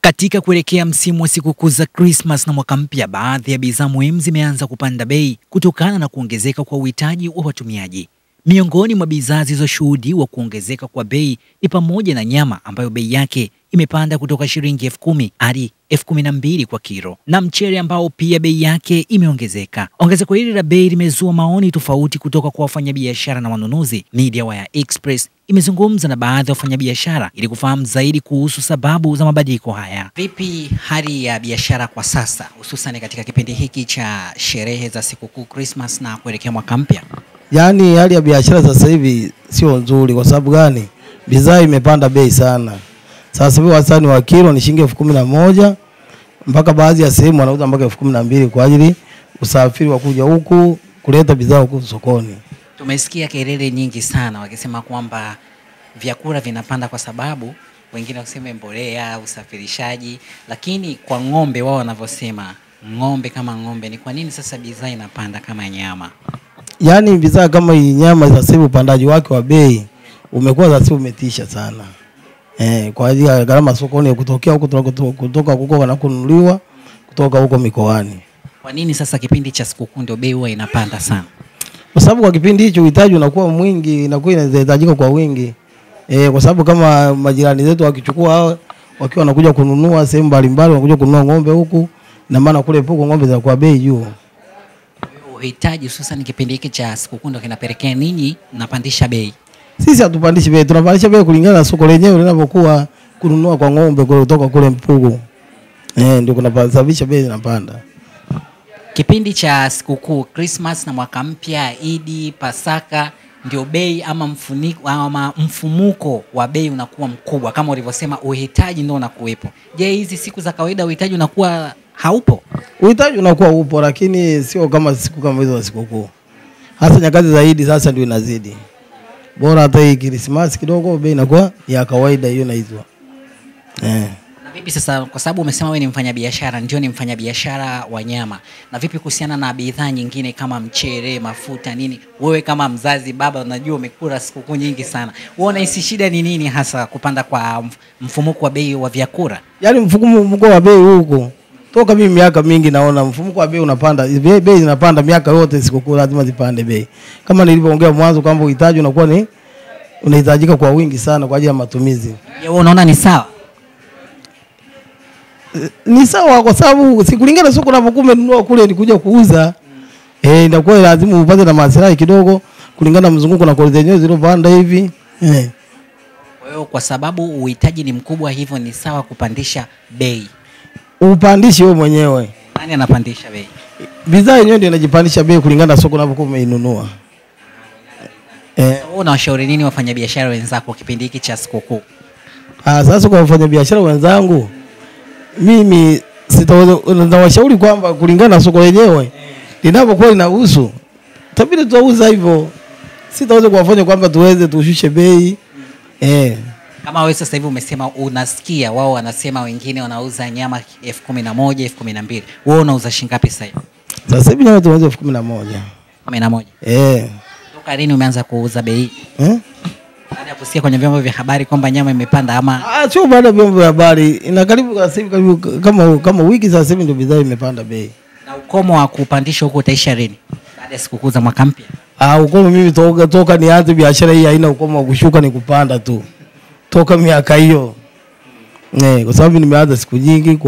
Katika kuelekea msimu wa sikukuu za Christmas na mwaka mpya, baadhi ya bidhaa muhimu zimeanza kupanda bei kutokana na kuongezeka kwa uhitaji wa watumiaji. Miongoni mwa bidhaa zilizoshuhudiwa kuongezeka kwa bei ni pamoja na nyama ambayo bei yake imepanda kutoka shilingi 10,000 hadi 12,000 kwa kilo, na mchele ambao pia bei yake imeongezeka. Ongezeko hili la bei limezua maoni tofauti kutoka kwa wafanyabiashara na wanunuzi. Media Wire Express imezungumza na baadhi ya wafanyabiashara ili kufahamu zaidi kuhusu sababu za mabadiliko haya. Vipi hali ya biashara kwa sasa, hususan katika kipindi hiki cha sherehe za sikukuu Christmas na kuelekea mwaka mpya? Yaani hali ya biashara sasa hivi sio nzuri. Kwa sababu gani? Bidhaa imepanda bei sana. Sasa hivi wastani wa kilo ni shilingi 11,000 mpaka baadhi ya sehemu wanauza mpaka 12,000 kwa ajili usafiri wa kuja huku kuleta bidhaa huku sokoni. Tumesikia kelele nyingi sana wakisema kwamba vyakula vinapanda kwa sababu wengine waseme mbolea, usafirishaji, lakini kwa ng'ombe wao wanavyosema ng'ombe kama ng'ombe, ni kwa nini sasa bidhaa inapanda kama nyama? Yaani bidhaa kama hii nyama sasa hivi upandaji wake wa bei umekuwa sasa umetisha sana. Kwa ajili ya gharama sokoni kutokea huko kutoka huko na kununuliwa kutoka huko mikoani. Kwa nini sasa kipindi cha sikukuu ndio bei huwa inapanda sana? Kwa sababu kwa kipindi hicho uhitaji unakuwa mwingi, inakuwa inahitajika kwa wingi. Kwa sababu kama majirani zetu wakichukua wakiwa wanakuja kununua sehemu mbalimbali, wanakuja kununua ng'ombe huku, na maana kule huko ng'ombe zinakuwa bei juu. Uhitaji hususan kipindi hiki cha sikukuu ndio kinapelekea ninyi mnapandisha bei? Sisi hatupandishi bei, tunapandisha bei kulingana na soko lenyewe linavyokuwa kununua kwa ng'ombe kutoka kule Mpugu. Ndio kunasababisha bei inapanda. Kipindi cha sikukuu Christmas na mwaka mpya, Idi, Pasaka, ndio bei ama mfumuko wa bei unakuwa mkubwa kama ulivyosema, uhitaji ndio unakuwepo. Je, hizi siku za kawaida uhitaji unakuwa haupo? Uhitaji unakuwa upo, lakini sio kama siku kama hizo za sikukuu. Hasa nyakati zaidi sasa ndio inazidi. Bora hata hii Christmas kidogo bei inakuwa ya kawaida hiyo na hizo. Na vipi sasa, kwa sababu umesema wewe ni mfanyabiashara, ndio ni mfanyabiashara wa nyama, na vipi kuhusiana na bidhaa nyingine kama mchele, mafuta, nini? Wewe kama mzazi, baba, unajua umekula sikukuu nyingi sana. Wewe unahisi shida ni nini hasa kupanda kwa mfumuko wa bei wa vyakula? Yaani mfumuko wa bei huko toka mimi miaka mingi naona mfumuko wa bei unapanda. Bei zinapanda miaka yote, sikukuu lazima zipande bei. Kama nilivyoongea mwanzo kwamba uhitaji unakuwa ni unahitajika kwa wingi sana kwa ajili ya matumizi. Wewe unaona ni sawa? Ni sawa kwa sababu sikulingana soko unapokuwa umenunua kule ni kuja kuuza. Inakuwa lazima upate na maslahi kidogo kulingana na mzunguko na kodi zenyewe zilizopanda hivi. Kwa hiyo kwa sababu uhitaji ni mkubwa hivyo ni sawa kupandisha bei. Upandishi wewe mwenyewe. Nani anapandisha bei? Bidhaa yenyewe ndio inajipandisha bei kulingana na soko unapokuwa umeinunua. Wewe unawashauri nini wafanyabiashara wenzako kipindi hiki cha sikukuu? Sasa kwa wafanyabiashara wenzangu, mimi nawashauri kwamba kulingana na soko lenyewe linapokuwa linahusu tabiri tutauza hivyo. Sitaweza kuwafanya kwamba tuweze tushushe bei. Kama wewe sasa hivi umesema unasikia wao wanasema wengine wanauza nyama 11,000, 12,000. Wewe unauza shilingi ngapi sasa hivi? Sasa hivi nyama tunauza 11,000. 11. Toka lini umeanza kuuza bei? Baada ya kusikia kwenye vyombo vya habari kwamba nyama imepanda ama? Sio baada ya vyombo vya habari. Ina karibu sasa hivi kama wiki sasa hivi ndio bidhaa imepanda bei. Na ukomo wa kupandisha huko utaisha lini? Baada ya sikukuu za mwaka mpya? Ukomo mimi toka nianze biashara hii haina ukomo wa kushuka, ni kupanda tu. Toka miaka hiyo. Kwa sababu nimeanza siku nyingi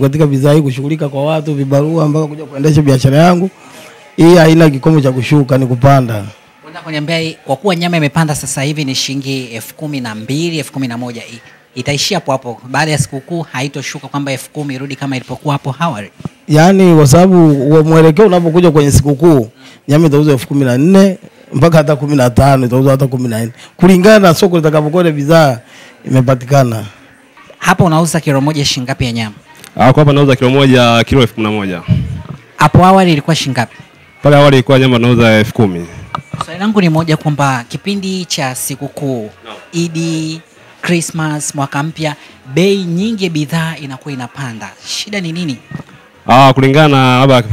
katika bidhaa hii kushughulika kwa watu vibarua mpaka kuja kuendesha biashara yangu. Hii haina kikomo cha kushuka, ni kupanda. Unataka kuniambia kwa kuwa nyama imepanda sasa hivi ni shilingi 12,000, 11,000, itaishia hapo baada ya sikukuu haitoshuka kwamba 10,000 irudi kama ilipokuwa hapo awali? Yaani kwa sababu mwelekeo unapokuja kwenye sikukuu nyama itauzwa 14,000 mpaka hata 15,000, itauzwa hata 14,000 kulingana na soko litakapokuwa bidhaa imepatikana. Hapa unauza kilo moja shilingi ngapi ya nyama? Kwa hapa nauza kilo moja kilo 11,000. Hapo awali ilikuwa shilingi ngapi? Pale awali ilikuwa nyama nauza 10,000. Swali langu ni moja kwamba kipindi cha sikukuu, Idi, Christmas, mwaka mpya, bei nyingi bidhaa inakuwa inapanda. Shida ni nini? Kulingana labda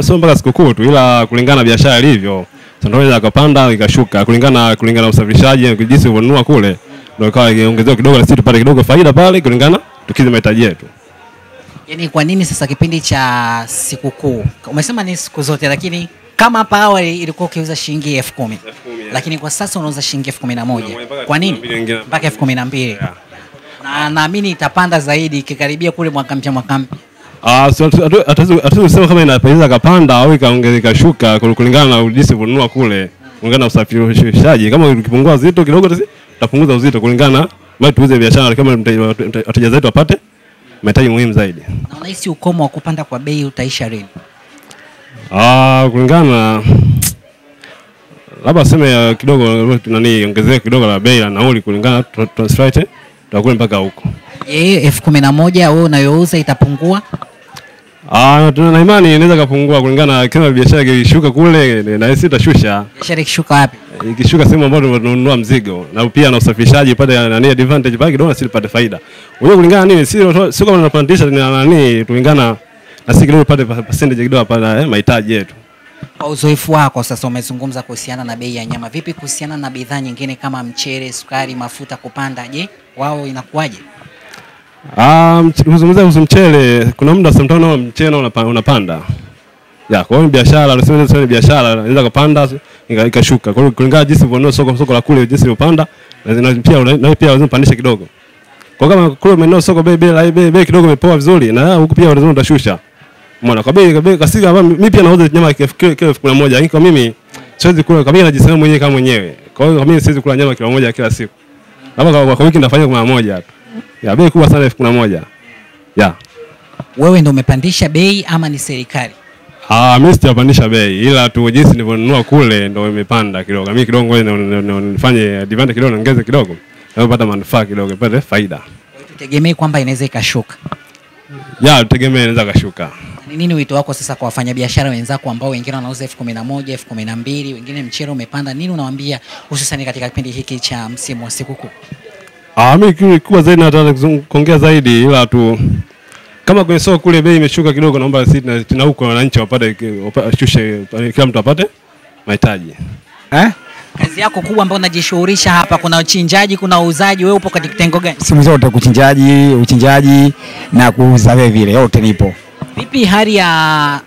sio mpaka sikukuu tu, ila kulingana biashara ilivyo. Ndio inaweza kupanda ikashuka kulingana na usafirishaji, jinsi unanunua kule ndio ikawa iongezeka kidogo, na sisi tupate kidogo faida pale kulingana tukidhi mahitaji yetu. Yaani kwa nini sasa kipindi cha sikukuu? Umesema ni siku zote, lakini kama hapa awali ilikuwa ukiuza shilingi 10,000. Lakini kwa sasa unauza shilingi 11,000. Kwa nini? Mpaka 12,000. Na naamini itapanda zaidi ikikaribia kule mwaka mpya. Hatuwezi kusema kama inaweza kapanda au ikaongezeka shuka kulingana na jinsi unanunua kule, kulingana na usafirishaji. Kama ukipungua uzito kidogo tutapunguza uzito kulingana na tuuze biashara kama wateja zetu wapate mahitaji muhimu zaidi. Na unahisi ukomo wa kupanda kwa bei utaisha lini? Kulingana labda sema kidogo ongezeke kidogo la bei na nauli kulingana translate tutakule mpaka huko. 11,000 wewe unayouza itapungua? Tuna imani inaweza kupungua kulingana kama biashara ikishuka kule na sisi tutashusha. Biashara ikishuka wapi? Ikishuka sehemu ambayo tunanunua mzigo na pia na usafirishaji pale advantage pale kidogo, sisi tupate faida. Wewe kulingana nini sio kama tunapandisha kulingana na sisi kidogo tupate percentage kidogo pale mahitaji yetu. Kwa uzoefu wako sasa, umezungumza kuhusiana na bei ya nyama. Vipi kuhusiana na bidhaa nyingine kama mchele, sukari, mafuta kupanda? Je, wao inakuwaje? Kuzungumza kuhusu mchele, kuna muda sometimes mchele unapanda. Kwa hiyo biashara, unasema biashara inaweza kupanda ikashuka. Kwa hiyo kulingana jinsi unanunua soko la kule jinsi unapanda na pia lazima upandishe kidogo. Kwa kama kule umenunua soko bei kidogo imepoa vizuri na huku pia lazima utashusha. Umeona kwa bei kasika mimi pia nauza nyama kilo 11,000, lakini kwa mimi siwezi kula kama najisema mwenyewe kama mwenyewe. Kwa hiyo mimi siwezi kula nyama kilo 1 kila siku. Labda kwa wiki nitafanya mara moja tu. Bei kubwa sana 11,000. Wewe ndio umepandisha bei ama ni serikali? Mimi sijapandisha bei, ila tu jinsi nilivyonunua kule ndio imepanda kidogo. Mimi kidogo ngoja nifanye advantage kidogo, naongeze kidogo. Na kupata manufaa kidogo, nipate faida. Tutegemee kwamba inaweza ikashuka. Tutegemee inaweza kashuka. Ni nini wito wako sasa kwa wafanyabiashara wenzako ambao wengine wanauza 11,000, 12,000, wengine mchele umepanda? Nini unawaambia hususan katika kipindi hiki cha msimu wa sikukuu? Mimi kubwa zaidi nataka kuongea zaidi, ila tu kama kwenye soko kule bei imeshuka kidogo, naomba sisi na huko wananchi wapate shushe, kila mtu apate mahitaji. Kazi yako kubwa ambayo unajishughulisha hapa, kuna uchinjaji, kuna uuzaji, wewe upo katika kitengo gani? Simu zote, uchinjaji na kuuza vile yote nipo. Vipi hali ya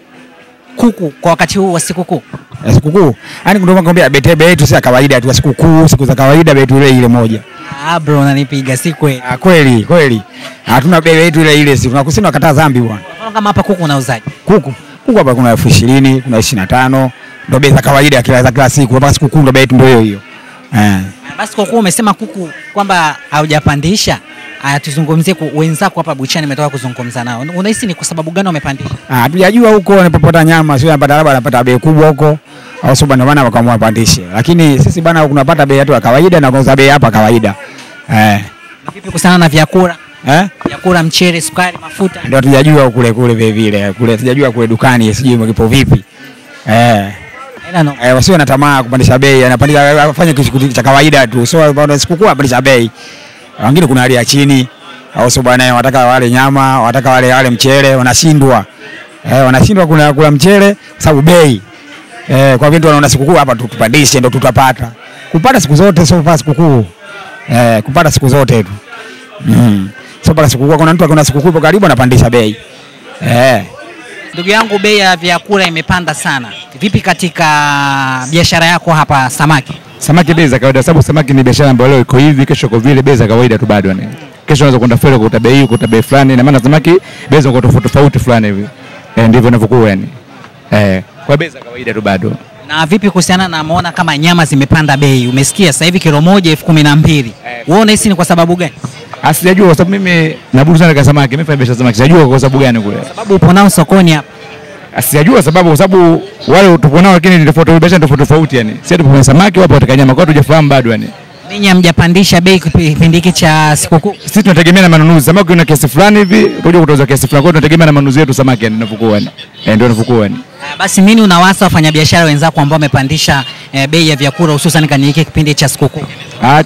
kuku kwa wakati huu wa sikukuu? Sikukuu, yani ndio nakwambia bei yetu si kawaida tu, sikukuu siku za kawaida bei yetu ile moja. Bro unanipiga si kweli? Kweli. Hatuna bei yetu ile siku. Tunakusina kata dhambi bwana. Kama hapa kuku unauzaje? Kuku hapa kuna 20,000, kuna 25. Ndio bei za kawaida kila siku. Mpaka sikukuu ndio bei yetu ndio hiyo. Basi kwa kuwa umesema kuku kwamba haujapandisha, tuzungumzie wenzako hapa buchani umetoka kuzungumza nao. Unahisi ni kwa sababu gani wamepandisha? Hatujajua huko wanapopata nyama, sio wanapata labda wanapata bei kubwa huko. Au sio bwana, maana wakaamua wapandishe. Lakini sisi bwana tunapata bei yetu ya kawaida na kuuza bei hapa kawaida. Vipi kuhusiana na vyakula? Vyakula, mchele, sukari, mafuta? Ndio hatujajua kule vile. Kule hatujajua kule dukani sijui kipo vipi. Wasiwe na tamaa kupandisha bei, anapandisha afanye kitu cha kawaida tu. Sio bwana sikukuu apandisha bei. Wengine kuna hali ya chini. Au sio bwana, wataka wale nyama, wataka wale mchele, wanashindwa. Wanashindwa kula mchele sababu bei. Kwa vitu wanaona sikukuu hapa tupandishe ndio tutapata. Kupata siku zote sio fast sikukuu. Kupata siku zote tu. Sio pala sikukuu, kuna mtu akona sikukuu hapo karibu anapandisha bei. Ndugu yangu, bei ya vyakula imepanda sana. Vipi katika biashara yako hapa samaki? Samaki bei za kawaida, sababu samaki ni biashara ambayo leo iko hivi, kesho iko vile, bei za kawaida tu bado yani. Kesho unaweza kwenda fero kukuta bei fulani, na maana samaki bei ziko tofauti fulani hivi. Ndivyo inavyokuwa yani. Kwa bei za kawaida tu bado. Na vipi kuhusiana na muona kama nyama zimepanda bei? Umesikia sasa hivi kilo moja 12,000. Wewe unahisi ni kwa sababu gani? Sijajua kwa sababu mimi nabudu sana kwa samaki, mimi fanya biashara samaki. Sijajua kwa sababu gani kule. Sababu upo nao sokoni hapa. Sijajua sababu, kwa sababu wale tupo nao lakini ni biashara tofauti yani. Sisi tupo kwenye samaki, wapo katika nyama, kwa hiyo tujafahamu bado yani. Ninyi hamjapandisha bei kipindi hiki cha sikukuu? Sisi tunategemea na manunuzi. Samaki una kiasi fulani hivi, kuja kutoza kiasi fulani. Kwa hiyo tunategemea na manunuzi yetu samaki yani inapokuwa yani. Ndio inapokuwa yani. Basi nini unawasa wafanyabiashara wenzako ambao wamepandisha bei ya vyakula hususan kwenye hiki kipindi cha sikukuu?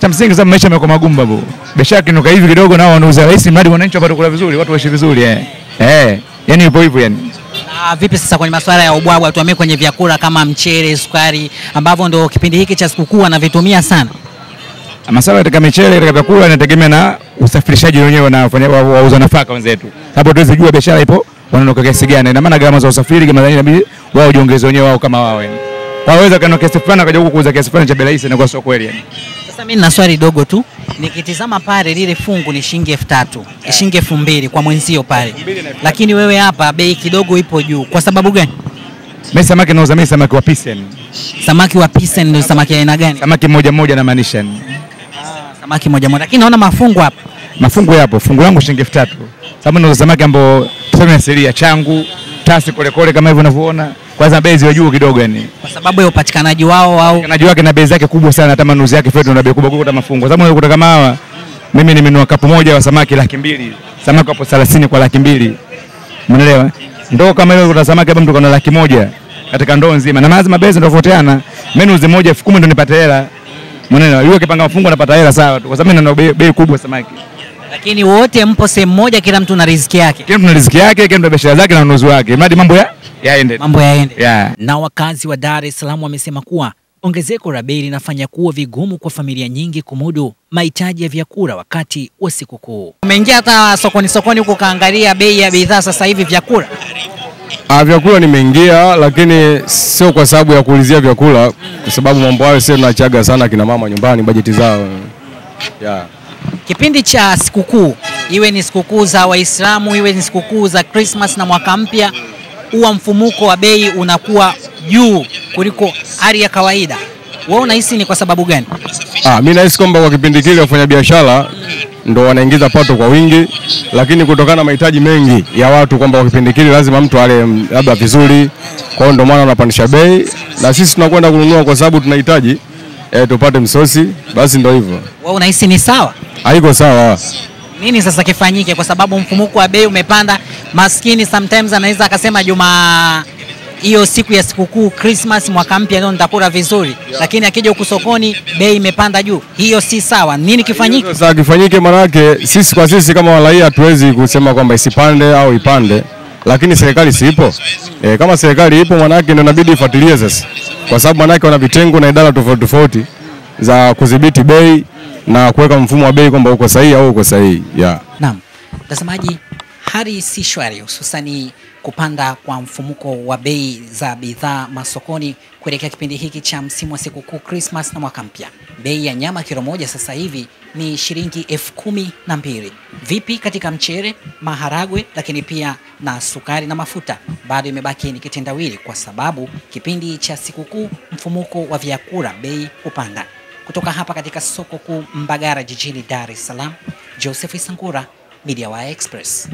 Cha msingi sababu maisha yamekuwa magumu babu. Biashara kinuka hivi kidogo nao wanauza rahisi, mradi wananchi wapate kula vizuri, watu waishi vizuri yani ipo hivyo yani. Na vipi sasa kwenye masuala ya ubwabwa, tuamie kwenye vyakula kama mchele, sukari ambavyo ndio kipindi hiki cha sikukuu wanavitumia sana? Masuala katika michele, katika vyakula inategemea na usafirishaji wenyewe na wauza nafaka wenzetu. Sababu tuwezi jua biashara ipo wanaondoka kiasi gani. Ina maana gharama za usafiri kama inabidi wao jiongeze wenyewe wao kama wao yani. Waweza kana kiasi fulani akaja huku kuuza kiasi fulani cha bei rahisi na kwa sio kweli yani. Sasa mimi nina swali dogo tu. Nikitizama pale lile fungu ni shilingi 3000, shilingi 2000 kwa mwenzio pale. Lakini wewe hapa bei kidogo ipo juu. Kwa sababu gani? Mimi samaki nauza mimi samaki wa pisi yani. Samaki wa pisi ndio samaki aina gani? Samaki moja na maanisha yani. Samaki moja. Lakini naona mafungu hapa. Mafungu yapo. Fungu langu shilingi 3000. Sababu nauza samaki ambao tuseme asilia changu, tasi kole kama hivyo unavyoona. Kwanza bei ziwe juu kidogo yani. Kwa sababu ya upatikanaji wao au upatikanaji wake na bei zake kubwa sana, hata manunuzi yake fedha na bei kubwa kuliko mafungu. Sababu unakuta kama hawa mimi nimenunua kapu moja wa samaki 200,000. Samaki hapo 30 kwa 200,000. Umeelewa? Ndoo kama ile kuna samaki hapa mtu kana 100,000 katika ndoo nzima. Na lazima bei zinatofautiana. Mimi niuze moja 10,000 ndio nipate hela. Umeelewa? Yule kipanga mafungu anapata hela sawa tu. Kwa sababu mimi nina bei kubwa samaki. Lakini wote mpo sehemu moja, kila mtu na riziki yake. Kila mtu na riziki yake, kila mtu na biashara zake na ununuzi wake. Mradi mambo yaende. Mambo yaende. Yeah. Na wakazi wa Dar es Salaam wamesema kuwa ongezeko la bei linafanya kuwa vigumu kwa familia nyingi kumudu mahitaji ya vyakula wakati wa sikukuu. Umeingia hata sokoni huko kaangalia bei ya bidhaa sasa hivi vyakula? Vyakula nimeingia, lakini sio kwa sababu ya kuulizia vyakula, kwa sababu mambo hayo sio tunachaga sana kina mama nyumbani bajeti zao. Yeah. Kipindi cha sikukuu, iwe ni sikukuu za Waislamu, iwe ni sikukuu za Christmas na mwaka mpya, huwa mfumuko wa bei unakuwa juu kuliko hali ya kawaida. Wewe unahisi ni kwa sababu gani? Mimi nahisi kwamba kwa kipindi kile wafanya biashara ndo wanaingiza pato kwa wingi, lakini kutokana na mahitaji mengi ya watu kwamba kwa kipindi kile lazima mtu ale labda vizuri, kwa hiyo ndio maana wanapandisha bei, na sisi tunakwenda kununua kwa sababu tunahitaji tupate msosi, basi ndio hivyo. Wewe unahisi ni sawa? Haiko sawa. Nini sasa kifanyike, kwa sababu mfumuko wa bei umepanda? Maskini sometimes anaweza akasema juma hiyo siku ya sikukuu Christmas mwaka mpya ndio nitakula vizuri, lakini akija huku sokoni bei imepanda juu. Hiyo si sawa. Nini kifanyike? Sasa kifanyike maana yake sisi kama raia hatuwezi kusema kwamba isipande au ipande, lakini serikali siipo. Kama serikali ipo maana yake ndio inabidi ifuatilie sasa. Kwa sababu maana yake wana vitengo na idara tofauti za kudhibiti bei na kuweka mfumo wa bei kwamba uko sahihi au uko sahihi. Yeah. Naam. Mtazamaji, hali si shwari, hususani kupanda kwa mfumuko wa bei za bidhaa masokoni kuelekea kipindi hiki cha msimu wa sikukuu Christmas na mwaka mpya. Bei ya nyama kilo moja sasa hivi ni shilingi 12,000. Vipi katika mchele, maharagwe, lakini pia na sukari na mafuta? Bado imebaki ni kitendawili, kwa sababu kipindi cha sikukuu mfumuko wa vyakula bei upanda. Kutoka hapa katika soko kuu Mbagara jijini Dar es Salaam, Joseph Isangura, Media Wire Express.